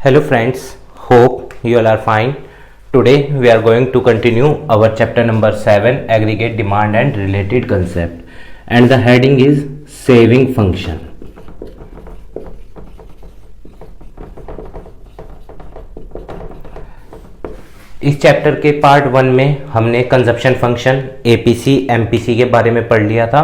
Hello friends, hope you all are fine. Today we are going to continue our chapter number 7, aggregate demand and related concept, and the heading is saving function. इस chapter के part 1 में हमने consumption function APC MPC के बारे में पढ़ लिया था.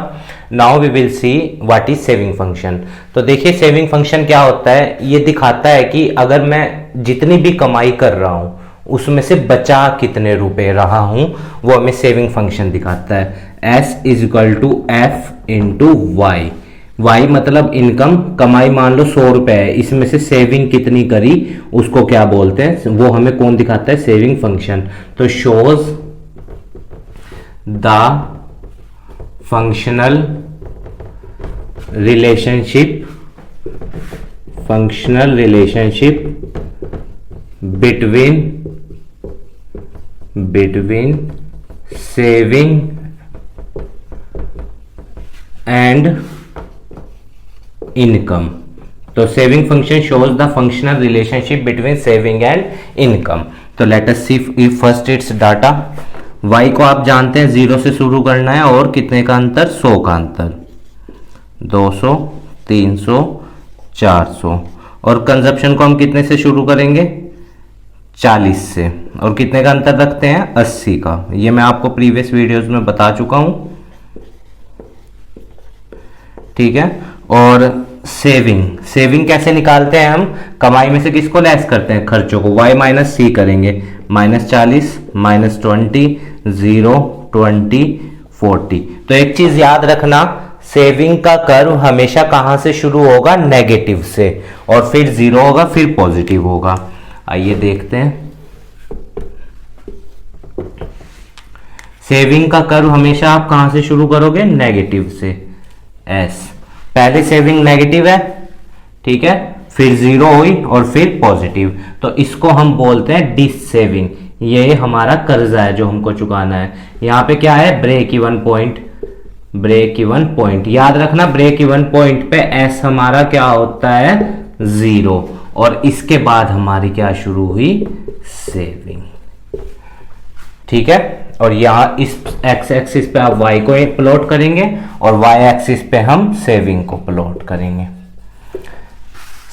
Now we will see what is saving function. तो देखिए सेविंग फंक्शन क्या होता है. ये दिखाता है कि अगर मैं जितनी भी कमाई कर रहा हूं उसमें से बचा कितने रुपए रहा हूं वो हमें सेविंग फंक्शन दिखाता है. S is equal to F into Y. Y मतलब इनकम, कमाई मान लो 100 रुपए है, इसमें से सेविंग कितनी करी उसको क्या बोलते हैं, वो हमें कौन दिखाता है, सेविंग फंक्शन. तो shows the functional relationship between saving and income. तो saving function shows the functional relationship between saving and income. तो let us see first its data. y को आप जानते हैं 0 से शुरू करना है और कितने का अंतर, 100 का अंतर, 200, 300, 400. और कंजप्शन को हम कितने से शुरू करेंगे, 40 से, और कितने का अंतर रखते हैं, 80 का. ये मैं आपको प्रीवियस वीडियोस में बता चुका हूं. ठीक है. और सेविंग कैसे निकालते हैं हम, कमाई में से किसको लेस करते हैं, खर्चों को. y माइनस सी करेंगे, -40, -20, 0, 20, 40. तो एक चीज याद रखना, सेविंग का कर्व हमेशा कहां से शुरू होगा, नेगेटिव से, और फिर 0 होगा, फिर पॉजिटिव होगा. आइए देखते हैं. सेविंग का कर्व हमेशा आप कहां से शुरू करोगे, नेगेटिव से. एस पहले सेविंग नेगेटिव है, ठीक है, फिर 0 हुई और फिर पॉजिटिव. तो इसको हम बोलते हैं डिस सेविंग. ये हमारा कर्जा है जो हमको चुकाना है. यहां पे क्या है, ब्रेक इवन पॉइंट. याद रखना ब्रेक इवन पॉइंट पे एस हमारा क्या होता है, 0, और इसके बाद हमारी क्या शुरू हुई, सेविंग. ठीक है. और यहां इस एक्स एक्सिस पे आप y को प्लॉट करेंगे और y एक्सिस पे हम सेविंग को प्लॉट करेंगे.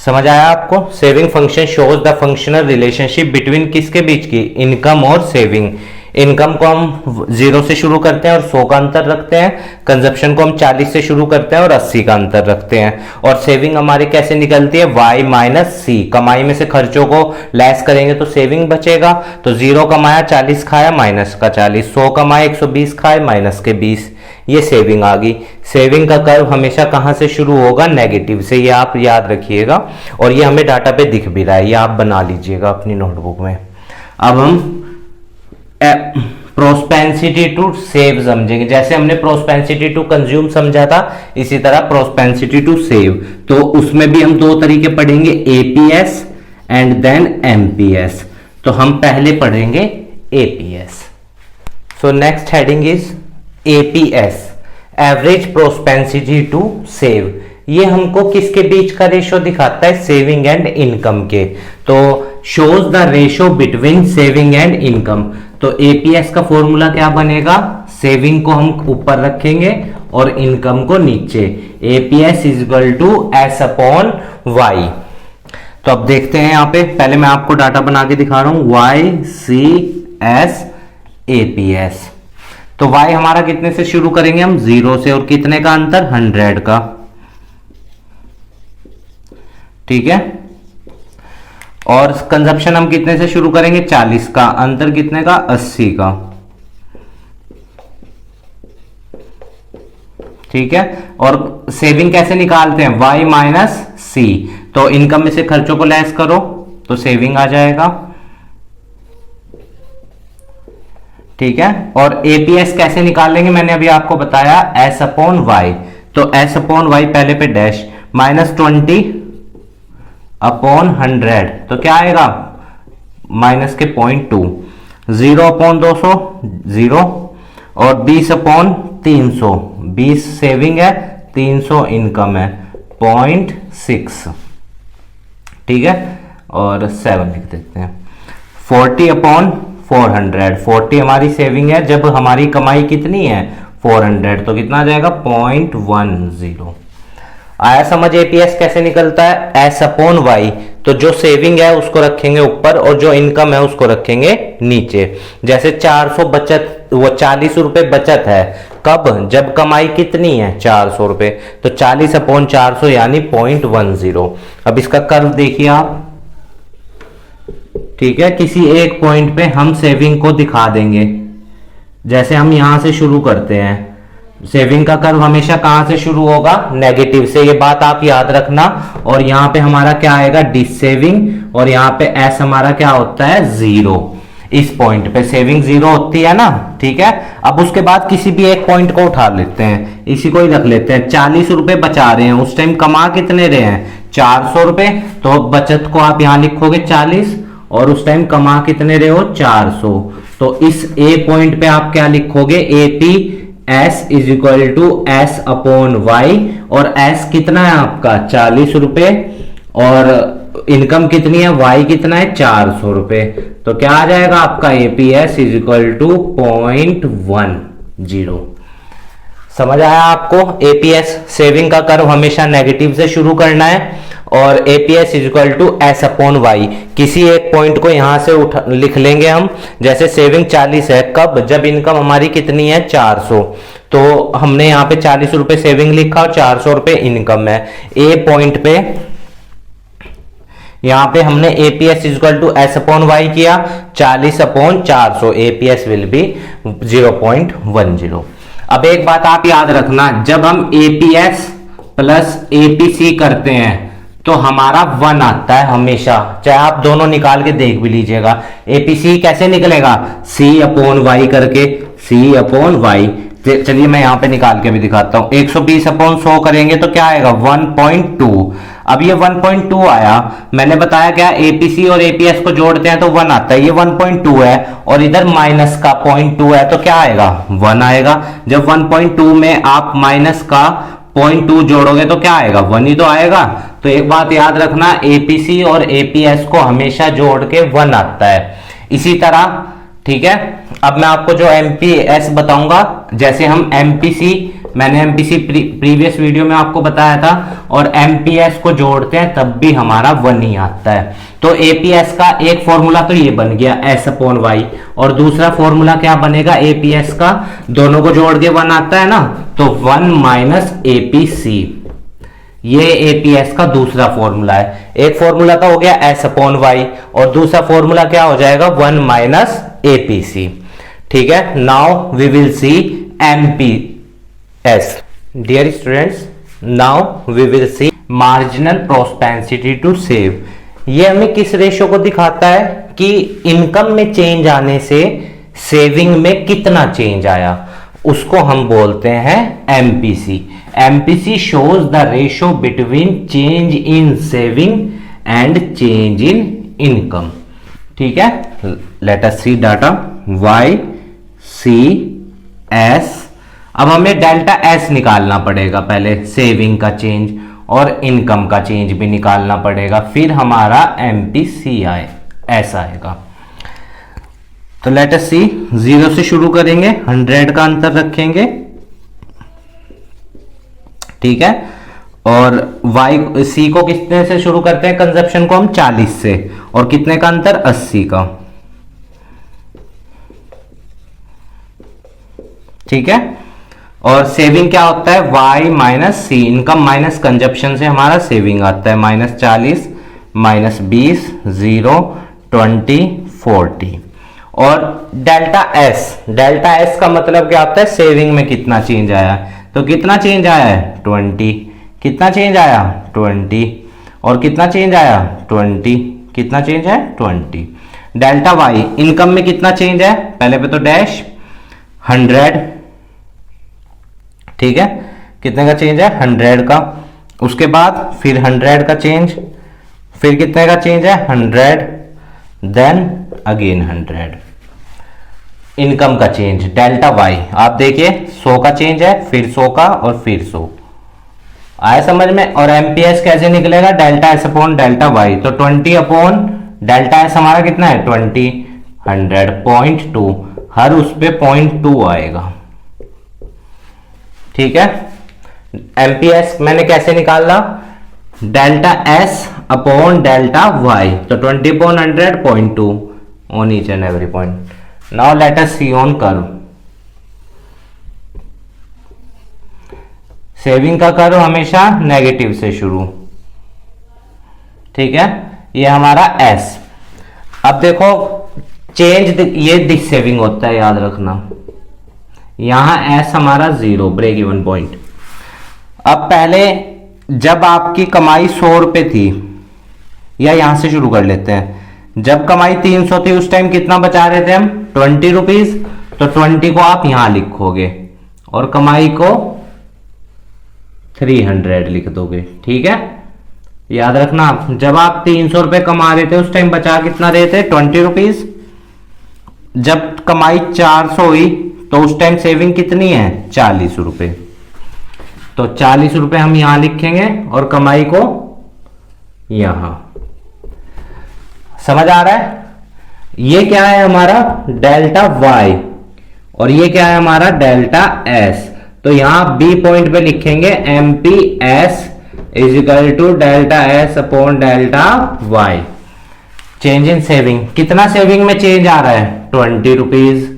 समझ आया आपको. Saving function shows the functional relationship between किसके बीच की, इनकम और सेविंग. इनकम को हम 0 से शुरू करते हैं और 100 का अंतर रखते हैं. कंजप्शन को हम 40 से शुरू करते हैं और 80 का अंतर रखते हैं. और सेविंग हमारी कैसे निकलती है, y माइनस सी. कमाई में से खर्चों को लेस करेंगे तो सेविंग बचेगा. तो 0 कमाया, 40 खाया, माइनस का 40, 100 कमाया, 120 खाए, माइनस के 20. ये सेविंग आ गई. सेविंग का कर्व हमेशा कहां से शुरू होगा, नेगेटिव से. ये आप याद रखिएगा और ये हमें डाटा पे दिख भी रहा है, ये आप बना लीजिएगा अपनी नोटबुक में. अब हम प्रोस्पेंसिटी टू सेव समझेंगे. जैसे हमने प्रोस्पेंसिटी टू कंज्यूम समझा था, इसी तरह प्रोस्पेंसिटी टू सेव. तो उसमें भी हम 2 तरीके पढ़ेंगे, एपीएस एंड देन एमपीएस. तो हम पहले पढ़ेंगे APS. So next heading is APS, average propensity to save. ये हमको किसके बीच का रेशो दिखाता है, सेविंग एंड इनकम के. तो shows the ratio between saving and income. तो एपीएस का फॉर्मूला क्या बनेगा, सेविंग को हम ऊपर रखेंगे और इनकम को नीचे. APS is equal to S upon Y. तो अब देखते हैं यहां पे, पहले मैं आपको डाटा बना के दिखा रहा हूं, वाई सी एस एपीएस. तो y हमारा कितने से शुरू करेंगे हम, 0 से, और कितने का अंतर, 100 का. ठीक है. और कंजप्शन हम कितने से शुरू करेंगे, 40 का, अंतर कितने का, 80 का. ठीक है. और सेविंग कैसे निकालते हैं, y माइनस सी. तो इनकम में से खर्चों को लेस करो तो सेविंग आ जाएगा. ठीक है. और एपीएस कैसे निकालेंगे, मैंने अभी आपको बताया, एस अपॉन वाई. तो एस अपॉन वाई पहले पे डैश, -20 अपॉन 100. तो क्या आएगा, माइनस के 0.2. 0 अपॉन 200, 0, और 20 अपॉन 300. 20 सेविंग है, 300 इनकम है, 0.6. ठीक है. और 7 लिख देते हैं। 40/400, 40 हमारी सेविंग है जब हमारी कमाई कितनी है 400, तो कितना आ जाएगा 0.10। आया समझ एपीएस कैसे निकलता है, S/Y। तो जो सेविंग है उसको रखेंगे ऊपर और जो इनकम है उसको रखेंगे नीचे। जैसे 400 बचत, वो 40 रुपए बचत है, कब, जब कमाई कितनी है 400 रुपए, तो 40/400 यानी 0.10। अब इसका कर्व देखिए आप, ठीक है। किसी एक पॉइंट पे हम सेविंग को दिखा देंगे, जैसे हम यहां से शुरू करते हैं। सेविंग का कर्व हमेशा कहां से शुरू होगा, नेगेटिव से, ये बात आप याद रखना। और यहां पे हमारा क्या आएगा, डिसेविंग, और यहां पे एस हमारा क्या होता है 0। इस पॉइंट पे सेविंग 0 होती है ना, ठीक है। अब उसके बाद किसी भी एक पॉइंट को उठा लेते हैं, इसी को ही रख लेते हैं। 40 रुपए बचा रहे हैं, उस टाइम कमा कितने रहे हैं 400 रुपए, तो बचत को आप यहां लिखोगे 40 और उस टाइम कमा कितने रहे हो 400। तो इस ए पॉइंट पे आप क्या लिखोगे, AP S is equal to S/Y, और एस कितना है आपका 40 रुपए, और इनकम कितनी है, वाई कितना है 400 रुपए। तो क्या आ जाएगा आपका एपीएस इज इक्वल टू 0.10। समझ आया आपको, एपीएस सेविंग का कर्व हमेशा नेगेटिव से शुरू करना है, और APS is equal to S/Y। किसी एक पॉइंट को यहां से लिख लेंगे हम, जैसे सेविंग 40 है, कब, जब इनकम हमारी कितनी है 400, तो हमने यहाँ पे 40 रुपए सेविंग लिखा और 400 रुपए इनकम है। ए पॉइंट पे यहां पे हमने APS is equal to S/Y किया, 40/400, एपीएस विल बी 0.10। अब एक बात आप याद रखना, जब हम एपीएस प्लस एपीसी करते हैं तो हमारा 1 आता है हमेशा, चाहे आप दोनों निकाल के देख भी लीजिएगा। एपीसी कैसे निकलेगा, C/Y करके, C/Y। चलिए मैं यहां पे निकाल के भी दिखाता हूं। 120/100 करेंगे तो क्या आएगा 1.2। अब ये 1.2 आया, मैंने बताया क्या, एपीसी और एपीएस को जोड़ते हैं तो 1 आता है, ये 1.2 है, और इधर माइनस का 0.2 है, तो क्या आएगा 1 आएगा। जब 1.2 में आप माइनस का 0.2 जोड़ोगे तो क्या आएगा 1 ही तो आएगा। तो एक बात याद रखना, एपीसी और एपीएस को हमेशा जोड़ के 1 आता है। इसी तरह, ठीक है। अब मैं आपको जो एमपीएस बताऊंगा, जैसे हम एमपीसी, मैंने एमपीसी प्रीवियस वीडियो में आपको बताया था, और एमपीएस को जोड़ते हैं तब भी हमारा 1 ही आता है। तो एपीएस का एक फॉर्मूला तो ये बन गया S/Y, और दूसरा फॉर्मूला क्या बनेगा एपीएस का, दोनों को जोड़ के 1 आता है ना, तो 1 - एपीसी, ये एपीएस का दूसरा फॉर्मूला है। एक फॉर्मूला का हो गया S/Y, और दूसरा फॉर्मूला क्या हो जाएगा 1 - एपीसी, ठीक है। Now we will see MPS. Dear students, now we will see marginal propensity to save. ये हमें किस रेशो को दिखाता है कि इनकम में चेंज आने से सेविंग में कितना चेंज आया, उसको हम बोलते हैं MPC. MPC shows the ratio between change in saving and change in income, ठीक है। Let us see data Y C S. अब हमें डेल्टा एस निकालना पड़ेगा पहले, सेविंग का चेंज और इनकम का चेंज भी निकालना पड़ेगा, फिर हमारा एमपीसी एस आएगा। तो लेट अस सी, 0 से शुरू करेंगे, 100 का अंतर रखेंगे, ठीक है। और वाई सी को कितने से शुरू करते हैं, कंजप्शन को हम 40 से, और कितने का अंतर 80 का, ठीक है। और सेविंग क्या होता है वाई माइनस सी, इनकम माइनस कंजप्शन से हमारा सेविंग आता है, -40 -20 0 20 40। और डेल्टा एस का मतलब क्या होता है, सेविंग में कितना चेंज आया, तो कितना चेंज आया है 20, कितना चेंज आया 20, और कितना चेंज आया 20, कितना चेंज है 20। डेल्टा वाई, इनकम में कितना चेंज है, पहले पे तो डैश 100, ठीक है, कितने का चेंज है 100 का, उसके बाद फिर 100 का चेंज, फिर कितने का चेंज है 100, देन अगेन 100। इनकम का चेंज डेल्टा वाई आप देखिए 100 का चेंज है, फिर 100 का, और फिर 100। आया समझ में। और एमपीएस कैसे निकलेगा, delta S upon delta Y. तो 20 अपॉन डेल्टा एस हमारा कितना है 20, 100.2, हर उस पे 0.2 आएगा। ठीक है, एमपीएस मैंने कैसे निकाला, delta S upon delta Y. तो 20 upon 100 0.2 on each and every point. Now let us see on curve. Saving का कर्व हमेशा नेगेटिव से शुरू। ठीक है, ये हमारा एस। अब देखो चेंज, ये सेविंग होता है, याद रखना। यहां एस हमारा 0, ब्रेक इवन पॉइंट। अब पहले जब आपकी कमाई 100 रुपए थी, या यहां से शुरू कर लेते हैं, जब कमाई 300 थी उस टाइम कितना बचा रहे थे हम, 20 रुपीज। तो 20 को आप यहां लिखोगे और कमाई को 300 लिख दोगे। ठीक है, याद रखना, जब आप 300 रुपए कमा रहे थे उस टाइम बचा कितना रहे थे 20 रुपीज। जब कमाई 400 हुई तो उस टाइम सेविंग कितनी है 40 रुपए। तो 40 रुपए हम यहां लिखेंगे और कमाई को यहां। समझ आ रहा है, ये क्या है हमारा डेल्टा वाई और ये क्या है हमारा डेल्टा एस। तो यहां बी पॉइंट पे लिखेंगे MPS is equal to delta S upon delta Y. Change in saving, कितना सेविंग में चेंज आ रहा है 20 रुपीज।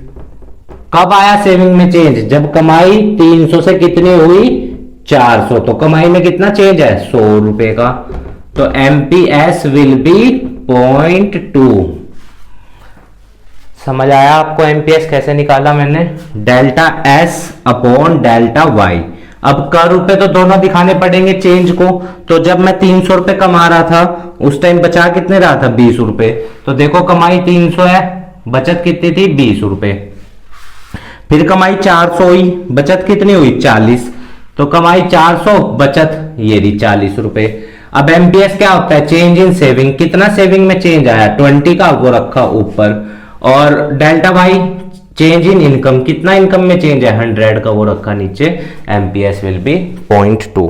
कब आया सेविंग में चेंज, जब कमाई 300 से कितनी हुई 400। तो कमाई में कितना चेंज है 100 रुपए का। तो एमपीएस विल बी 0.2। समझ आया आपको एमपीएस कैसे निकाला मैंने, delta S upon delta Y. अब कर्व पे तो दोनों दिखाने पड़ेंगे चेंज को। तो जब मैं 300 रुपए कमा रहा था उस टाइम बचा कितने रहा था 20 रुपए। तो देखो कमाई 300 है, बचत कितनी थी 20 रुपए। फिर कमाई 400 हुई, बचत कितनी हुई 40। तो कमाई 400, बचत ये रही 40 रुपए। अब एमपीएस क्या होता है, चेंज इन सेविंग, कितना सेविंग में चेंज आया 20 का, वो रखा ऊपर। और delta Y change in income, कितना इनकम में चेंज है 100 का, वो रखा नीचे। MPS will be 0.2।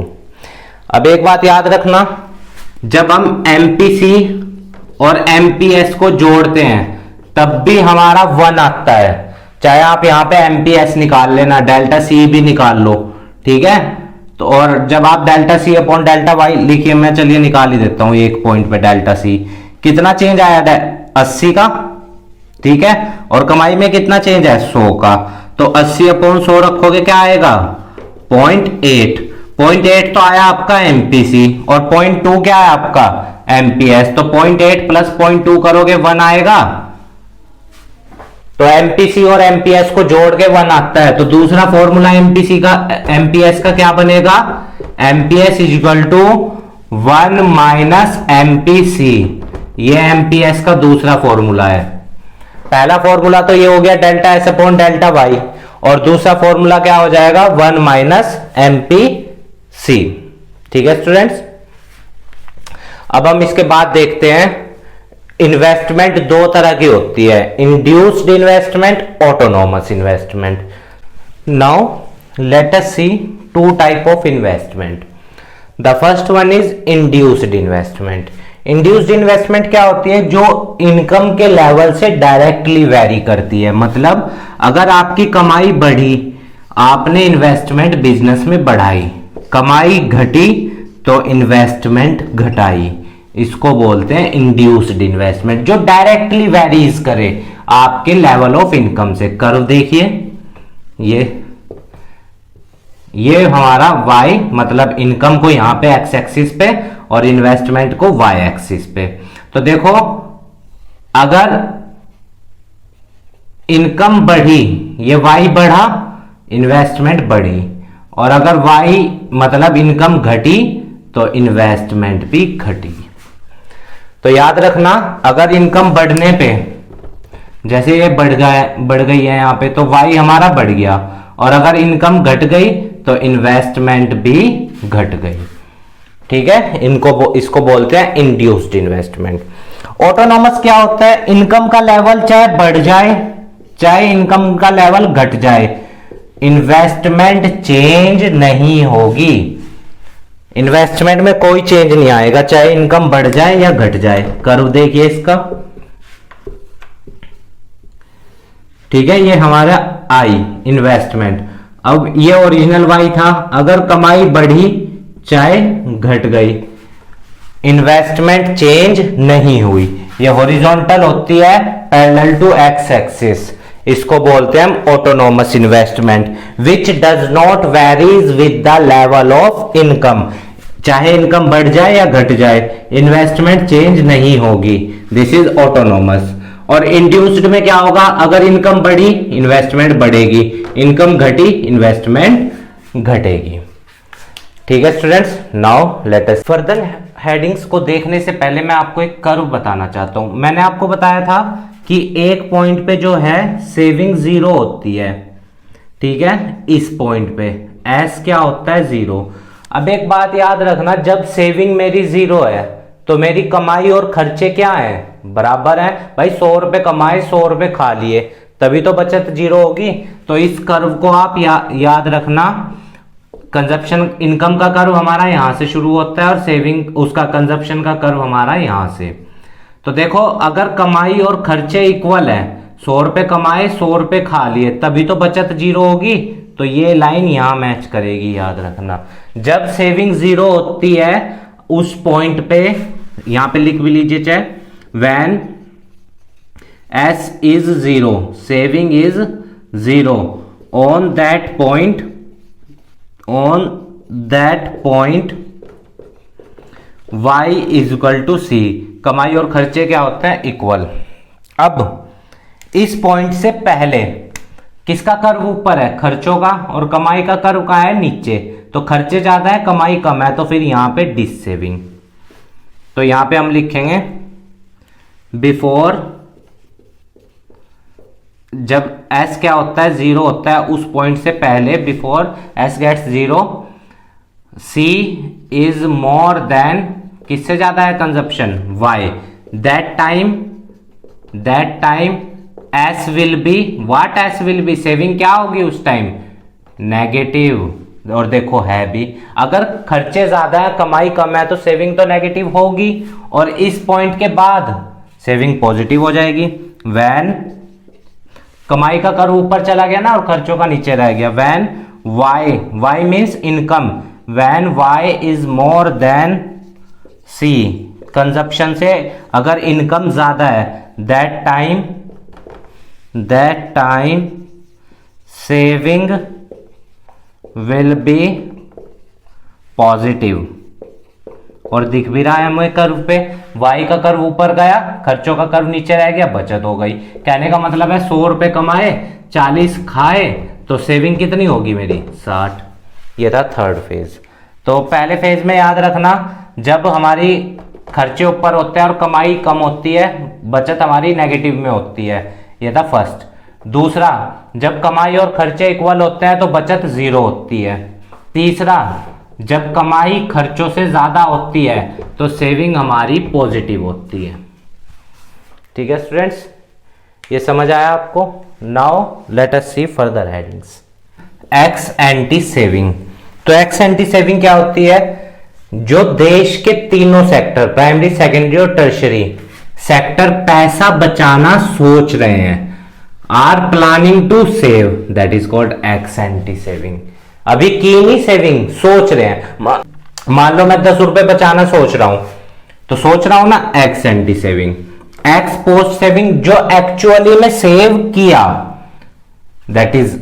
अब एक बात याद रखना, जब हम एमपीसी और एमपीएस को जोड़ते हैं तब भी हमारा 1 आता है। चाहे आप यहां पे एमपीएस निकाल लेना, डेल्टा सी भी निकाल लो। ठीक है, तो और जब आप delta C upon delta Y लिखिए, मैं चलिए निकाल ही देता हूं एक पॉइंट पे डेल्टा सी। कितना चेंज आया 80 का। ठीक है, और कमाई में कितना चेंज है 100 का। तो 80 अपॉन 100 रखोगे क्या आएगा 0.8। 0.8 तो आया आपका एमपीसी और 0.2 क्या है आपका एमपीएस। तो 0.8 प्लस 0.2 करोगे 1 आएगा। तो एमपीसी और एमपीएस को जोड़ के 1 आता है। तो दूसरा फॉर्मूला एमपीसी का एमपीएस का क्या बनेगा, MPS is equal to 1 minus MPC. ये एमपीएस का दूसरा फॉर्मूला है। पहला फॉर्मूला तो ये हो गया delta S upon delta Y, और दूसरा फॉर्मूला क्या हो जाएगा 1 माइनस एमपीसी। ठीक है स्टूडेंट्स, अब हम इसके बाद देखते हैं इन्वेस्टमेंट दो तरह की होती है, induced investment, autonomous investment. Now let us see two type of investment. The first one is induced investment. Induced investment क्या होती है, जो इनकम के लेवल से डायरेक्टली वेरी करती है। मतलब अगर आपकी कमाई बढ़ी, आपने इन्वेस्टमेंट बिजनेस में बढ़ाई, कमाई घटी तो इन्वेस्टमेंट घटाई, इसको बोलते हैं इंड्यूस्ड इन्वेस्टमेंट, जो डायरेक्टली वेरीज करे आपके लेवल ऑफ इनकम से। कर्व देखिए, ये हमारा y, मतलब इनकम को यहां पे x एक्सिस पे और इन्वेस्टमेंट को y एक्सिस पे। तो देखो अगर इनकम बढ़ी, ये y बढ़ा, इन्वेस्टमेंट बढ़ी, और अगर y मतलब इनकम घटी तो इन्वेस्टमेंट भी घटी। तो याद रखना, अगर इनकम बढ़ने पे, जैसे ये बढ़ गई है यहां पे, तो y हमारा बढ़ गया, और अगर इनकम घट गई तो इन्वेस्टमेंट भी घट गई। ठीक है, इसको बोलते हैं इंड्यूस्ड इन्वेस्टमेंट। ऑटोनॉमस क्या होता है, इनकम का लेवल चाहे बढ़ जाए चाहे इनकम का लेवल घट जाए, इन्वेस्टमेंट चेंज नहीं होगी। इन्वेस्टमेंट में कोई चेंज नहीं आएगा, चाहे इनकम बढ़ जाए या घट जाए। कर्व देखिए इसका, ठीक है, ये हमारा आई इन्वेस्टमेंट। अब ये ओरिजिनल वाई था, अगर कमाई बढ़ी चाहे घट गई, इन्वेस्टमेंट चेंज नहीं हुई, ये हॉरिजॉन्टल होती है पैरेलल टू एक्स एक्सिस। इसको बोलते हैं हम autonomous investment, which does not varies with the level of income. चाहे इनकम बढ़ जाए या घट जाए, इन्वेस्टमेंट चेंज नहीं होगी, दिस इज ऑटोनोमस। और इंड्यूस्ड में क्या होगा, अगर इनकम बढ़ी इन्वेस्टमेंट बढ़ेगी, इनकम घटी इन्वेस्टमेंट घटेगी। ठीक है स्टूडेंट्स, नाउ लेट अस फर्दर हेडिंग्स को देखने से पहले मैं आपको एक कर्व बताना चाहता हूं। मैंने आपको बताया था कि एक पॉइंट पे जो है सेविंग जीरो होती है, ठीक है, इस पॉइंट पे एस क्या होता है, जीरो। अब एक बात याद रखना, जब सेविंग मेरी जीरो है तो मेरी कमाई और खर्चे क्या है, बराबर है। भाई 100 रुपए कमाए 100 रुपए खा लिए, तभी तो बचत जीरो होगी। तो इस कर्व को आप याद रखना, कंजप्शन इनकम का कर्व हमारा यहां से शुरू होता है और सेविंग उसका कंजप्शन का कर्व हमारा यहां से। तो देखो, अगर कमाई और खर्चे इक्वल है, 100 रुपए कमाए 100 रुपए खा लिए, तभी तो बचत जीरो होगी। तो ये लाइन यहां मैच करेगी, याद रखना। जब सेविंग जीरो होती है उस पॉइंट पे, यहां पे लिख भी लीजिए चाहे, when S is zero, saving is zero, on that point y is equal to C, कमाई और खर्चे क्या होते हैं, इक्वल। अब इस पॉइंट से पहले किसका कर्व ऊपर है, खर्चों का, और कमाई का कर्व का है नीचे। तो खर्चे ज्यादा है कमाई कम है, तो फिर यहां पे डिस सेविंग। तो यहां पे हम लिखेंगे बिफोर, जब s क्या होता है, जीरो होता है, उस पॉइंट से पहले, before s gets zero, c is more than, किससे ज्यादा है consumption, y, that time s will be what, s will be, saving क्या होगी उस टाइम, नेगेटिव। और देखो है भी, अगर खर्चे ज्यादा है कमाई कम है तो सेविंग तो नेगेटिव होगी, और इस पॉइंट के बाद सेविंग पॉजिटिव हो जाएगी। व्हेन कमाई का कर्व ऊपर चला गया ना और खर्चों का नीचे रह गया, when y means income, when y is more then c, consumption से अगर इनकम ज्यादा है, that time saving will be positive. और दिख भी रहा है हमें कर्व पे, y का कर्व ऊपर गया, खर्चों का कर्व नीचे रह गया, बचत हो गई। कहने का मतलब है 100 रुपए कमाए 40 खाए तो सेविंग कितनी होगी मेरी, 60। ये था थर्ड फेज। तो पहले फेज में याद रखना, जब हमारी खर्चे ऊपर होते हैं और कमाई कम होती है, बचत हमारी नेगेटिव में होती है, ये था फर्स्ट। दूसरा, जब कमाई और खर्चे इक्वल होते हैं तो बचत जीरो होती है। तीसरा, जब कमाई खर्चों से ज्यादा होती है तो सेविंग हमारी पॉजिटिव होती है। ठीक है स्टूडेंट्स, ये समझ आया आपको। Now let us see further headings. Ex ante saving. तो एक्स एंटी सेविंग क्या होती है, जो देश के तीनों सेक्टर, प्राइमरी सेकेंडरी और टर्शरी सेक्टर पैसा बचाना सोच रहे हैं, are planning to save, that is called ex ante saving. अभी की नहीं सेविंग, सोच रहे हैं। मान लो मैं 10 रुपए बचाना सोच रहा हूं, तो सोच रहा हूं ना x ante saving. X post saving, जो एक्चुअली में सेव किया, that is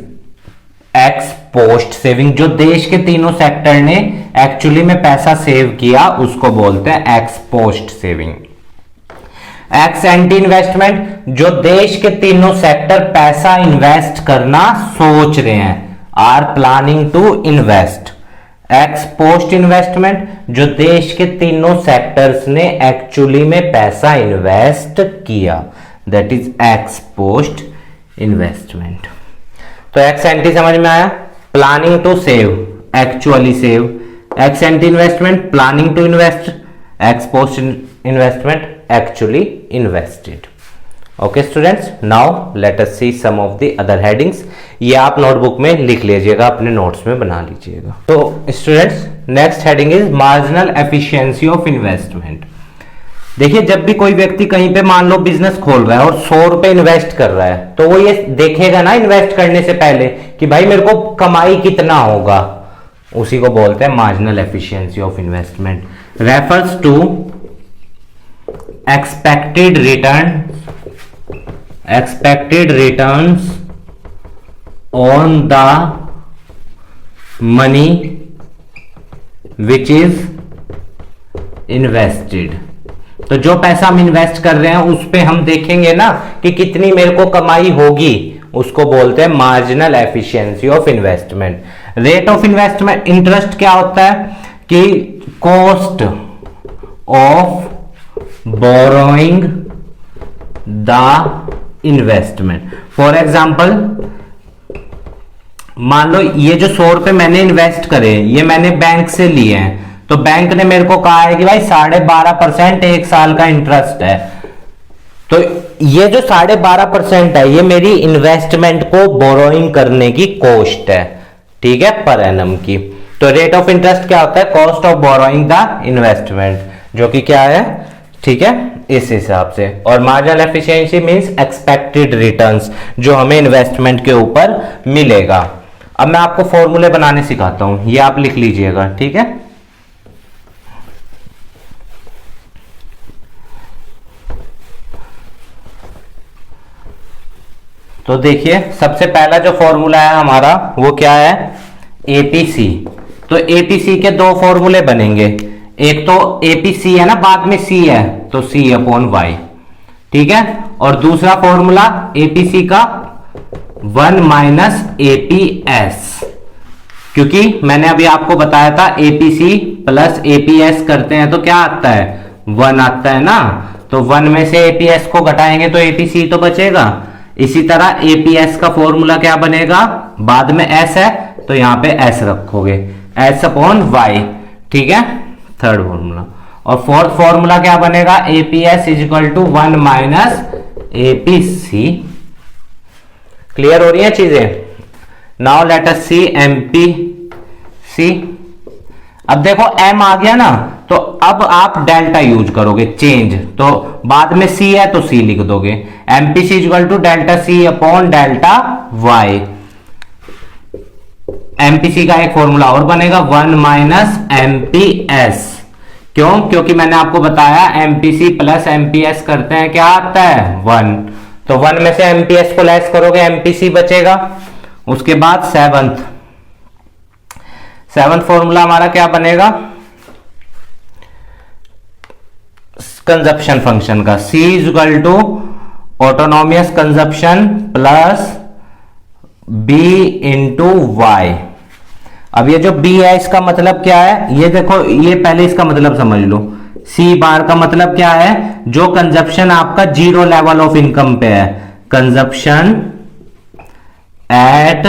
ex post saving. जो देश के तीनों सेक्टर ने एक्चुअली में पैसा सेव किया उसको बोलते हैं x post saving. X ante investment, जो देश के तीनों सेक्टर पैसा इन्वेस्ट करना सोच रहे हैं, are planning to invest. Ex post investment, जो देश के तीनों सेक्टर्स ने एक्चुअली में पैसा इन्वेस्ट किया, that is ex post investment. तो एक्स एंटी समझ में आया, planning to save, actually save, ex ante investment, planning to invest, ex post investment, actually invested. Okay students, now let us see some of the other headings. ये आप notebook में लिख लीजिएगा, अपने नोट्स में बना लीजिएगा। तो students, next heading is marginal efficiency of investment. देखिए, जब भी कोई व्यक्ति कहीं पे मान लो बिजनेस खोल रहा है और 100 रुपए इन्वेस्ट कर रहा है, तो वो ये देखेगा ना इन्वेस्ट करने से पहले कि भाई मेरे को कमाई कितना होगा। उसी को बोलते हैं marginal efficiency of investment. Refers to expected returns on the money which is invested। तो जो पैसा हम इन्वेस्ट कर रहे हैं उस पे हम देखेंगे ना कि कितनी मेरे को कमाई होगी, उसको बोलते हैं marginal efficiency of investment. Rate of investment interest क्या होता है कि cost of borrowing the investment. For example, मान लो ये जो 100 रुपए मैंने इन्वेस्ट करे, ये मैंने बैंक से लिए हैं, तो बैंक ने मेरे को कहा है कि भाई 12.5% एक साल का इंटरेस्ट है। तो ये जो 12.5% है, ये मेरी इन्वेस्टमेंट को बोरोइंग करने की कॉस्ट है, ठीक है, पर एनम की। तो रेट ऑफ इंटरेस्ट क्या होता है? Cost of borrowing the investment, जो कि क्या है, ठीक है, इस हिसाब से। और marginal efficiency means expected returns, जो हमें इन्वेस्टमेंट के ऊपर मिलेगा। अब मैं आपको फॉर्मूले बनाने सिखाता हूं, ये आप लिख लीजिएगा, ठीक है। तो देखिए, सबसे पहला जो फॉर्मूला है हमारा वो क्या है? एपीसी। तो एपीसी के दो फॉर्मूले बनेंगे, एक तो एपीसी है ना, बाद में सी है, तो सी अपॉन वाई, ठीक है। और दूसरा फॉर्मूला एपीसी का 1 माइनस एपीएस, क्योंकि मैंने अभी आपको बताया था एपीसी प्लस एपीएस करते हैं तो क्या आता है? 1 आता है ना। तो 1 में से एपीएस को घटाएंगे तो एपीसी तो बचेगा। इसी तरह एपीएस का फॉर्मूला क्या बनेगा? बाद में एस है तो यहां पे एस रखोगे, एस अपॉन वाई, ठीक है, थर्ड फॉर्मूला। और फोर्थ फॉर्मूला क्या बनेगा? APS is equal to 1 minus APC. Clear हो रही है चीजें? Now let us see MPC. अब देखो एम आ गया ना, तो अब आप डेल्टा यूज करोगे, चेंज। तो बाद में सी है तो सी लिख दोगे, MPC equal to delta C upon delta Y. MPC का एक फॉर्मूला और बनेगा 1 माइनस एमपीएस। क्यों? क्योंकि मैंने आपको बताया एमपीसी प्लस एमपीएस करते हैं क्या आता है? 1। तो 1 में से एमपीएस को लेस करोगे, एमपीसी बचेगा। उसके बाद सेवंथ फॉर्मूला हमारा क्या बनेगा? कंजप्शन फंक्शन का, C is equal to autonomous consumption plus B into Y. अब ये जो B है इसका मतलब क्या है? ये देखो, ये पहले इसका मतलब समझ लो। C बार का मतलब क्या है? जो कंजप्शन आपका 0 लेवल ऑफ इनकम पे है, कंजप्शन एट,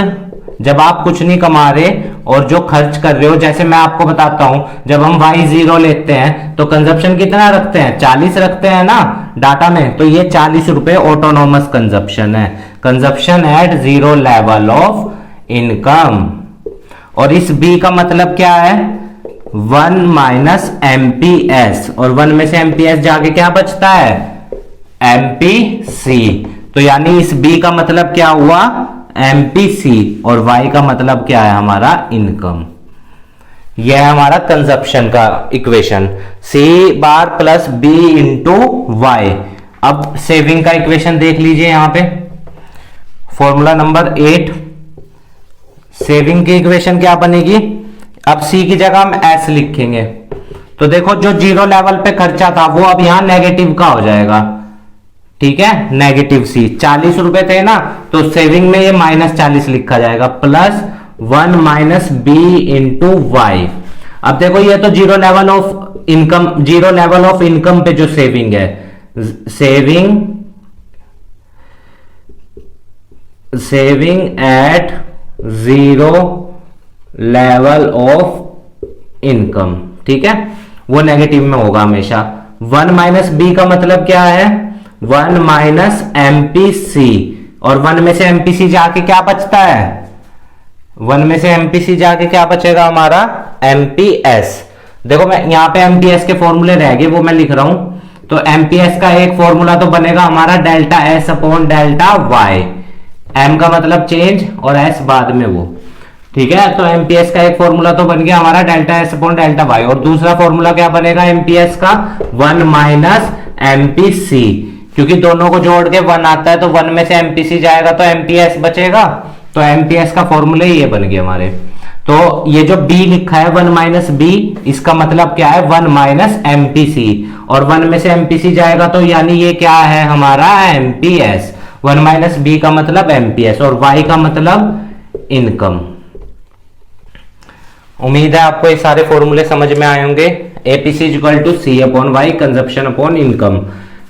जब आप कुछ नहीं कमा रहे और जो खर्च कर रहे हो। जैसे मैं आपको बताता हूं, जब हम y0 लेते हैं तो कंजप्शन कितना रखते हैं? 40 रखते हैं ना डाटा में। तो ये 40 रुपए ऑटोनोमस कंजप्शन है, consumption at 0 level of income. और इस B का मतलब क्या है? 1 माइनस एमपीएस, और 1 में से एमपीएस जाके क्या बचता है? एमपीसी। तो यानी इस B का मतलब क्या हुआ? एमपीसी। और Y का मतलब क्या है? हमारा इनकम। यह है हमारा कंजप्शन का equation, C bar plus B into Y. अब सेविंग का इक्वेशन देख लीजिए यहां पे, फॉर्मूला नंबर 8। सेविंग की इक्वेशन क्या बनेगी? अब C की जगह हम S लिखेंगे। तो देखो, जो 0 लेवल पे खर्चा था वो अब यहां नेगेटिव का हो जाएगा, ठीक है, नेगेटिव C। 40 रुपए थे ना, तो सेविंग में ये -40 लिखा जाएगा, plus 1 minus B into Y. अब देखो, ये तो 0 level of income, 0 level of income पे जो सेविंग है, saving at 0 level of income, ठीक है, वो नेगेटिव में होगा हमेशा। 1 माइनस B का मतलब क्या है? 1 माइनस MPC, और 1 में से MPC जाके क्या बचता है, 1 में से MPC जाके क्या बचेगा हमारा, MPS। देखो मैं यहां पे MPS के फॉर्मूले रह गए, वो मैं लिख रहा हूं। तो MPS का एक फॉर्मूला तो बनेगा हमारा delta S upon delta Y, M का मतलब चेंज और S बाद में वो, ठीक है। तो MPS का एक फॉर्मूला तो बन गया हमारा delta S upon delta Y, और दूसरा फॉर्मूला क्या बनेगा MPS का, 1 माइनस MPC, क्योंकि दोनों को जोड़ के 1 आता है, तो 1 में से MPC जाएगा तो MPS बचेगा। तो MPS का फॉर्मूला ये बन गया हमारे। तो ये जो B लिखा है 1 माइनस B, इसका मतलब क्या है, 1 माइनस MPC, और 1 में से MPC जाएगा तो यानी ये क्या है हमारा MPS। 1 माइनस B का मतलब MPS, और Y का मतलब इनकम। उम्मीद है आपको ये सारे फॉर्मूले समझ में आए होंगे। APC equal to C upon Y, consumption upon income,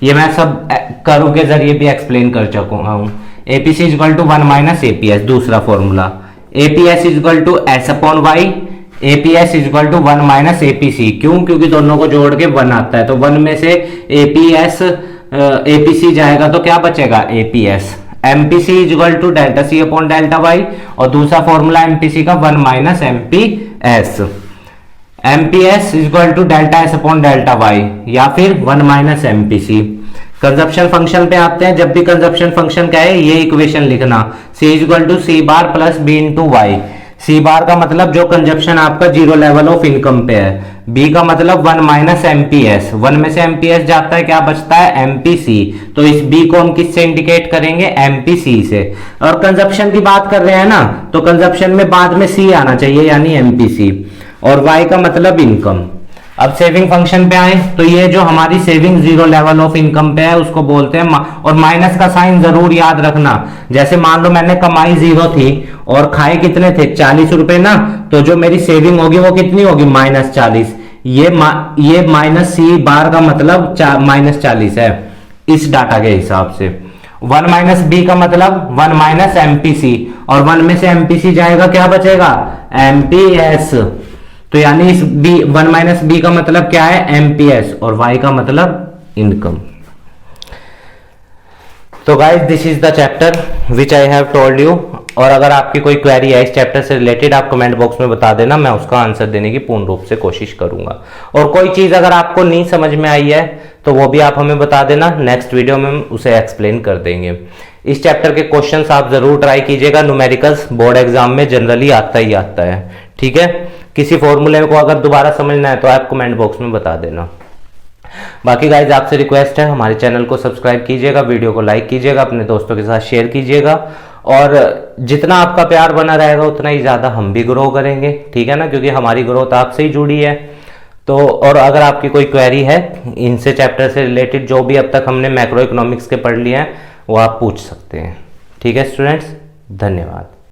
ये मैं सब करों के जरिए भी एक्सप्लेन कर चुका हूं। APC equal to 1 minus APS, दूसरा formula. APS equal to S upon Y, APS equal to 1 minus APC। क्यों, क्योंकि दोनों को जोड़ के 1 आता है, तो 1 में से APC जाएगा तो क्या बचेगा, APS। MPC equal to delta C upon delta Y, और दूसरा फॉर्मूला MPC का 1 minus MPS। MPS equal to delta S upon delta Y, या फिर 1 माइनस MPC। कंजप्शन फंक्शन पे आते हैं। जब भी कंजप्शन फंक्शन का है ये इक्वेशन लिखना, C equal to C bar plus B into Y. C bar का मतलब जो कंजप्शन आपका जीरो लेवल ऑफ इनकम पे है, B का मतलब 1 माइनस MPS, 1 में से MPS जाता है, क्या बचता है MPC। तो इस B को हम किससे इंडिकेट करेंगे, MPC से। और कंजप्शन की बात कर रहे हैं ना, तो कंजप्शन में बाद में C आना चाहिए, यानी MPC, और Y का मतलब इनकम। अब सेविंग फंक्शन पे आए, तो ये जो हमारी saving zero level of income पे है उसको बोलते हैं, और माइनस का साइन जरूर याद रखना। जैसे मान लो मैंने कमाई 0 थी और खाए कितने थे, 40 रुपए ना, तो जो मेरी सेविंग होगी वो कितनी होगी, -40। ये माइनस C बार का मतलब -40 है इस डाटा के हिसाब से। 1 माइनस B का मतलब 1 माइनस MPC, और 1 में से MPC जाएगा, क्या बचेगा, MPS। तो यानी इस 1 माइनस B का मतलब क्या है, MPS, और Y का मतलब इनकम। तो guys this is the chapter which I have told you. और अगर आपकी कोई क्वेरी है इस चैप्टर से रिलेटेड, आप कमेंट बॉक्स में बता देना, मैं उसका आंसर देने की पूर्ण रूप से कोशिश करूंगा। और कोई चीज अगर आपको नहीं समझ में आई है तो वो भी आप हमें बता देना, नेक्स्ट वीडियो में हम उसे एक्सप्लेन कर देंगे। इस चैप्टर के क्वेश्चंस आप जरूर ट्राई कीजिएगा, न्यूमेरिकल्स बोर्ड एग्जाम में जनरली आता ही आता है, ठीक है। किसी फॉर्मूले को अगर दोबारा समझना है तो आप कमेंट बॉक्स में बता देना। बाकी गाइज आपसे रिक्वेस्ट है, हमारे चैनल को सब्सक्राइब कीजिएगा, वीडियो को लाइक कीजिएगा, अपने दोस्तों के साथ शेयर कीजिएगा, और जितना आपका प्यार बना रहेगा उतना ही ज़्यादा हम भी ग्रो करेंगे, ठीक है ना, क्योंकि हमारी ग्रोथ आपसे ही जुड़ी है। तो और अगर आपकी कोई क्वेरी है इनसे चैप्टर से रिलेटेड, जो भी अब तक हमने मैक्रो इकोनॉमिक्स के पढ़ लिए हैं, वो आप पूछ सकते हैं, ठीक है स्टूडेंट्स। धन्यवाद।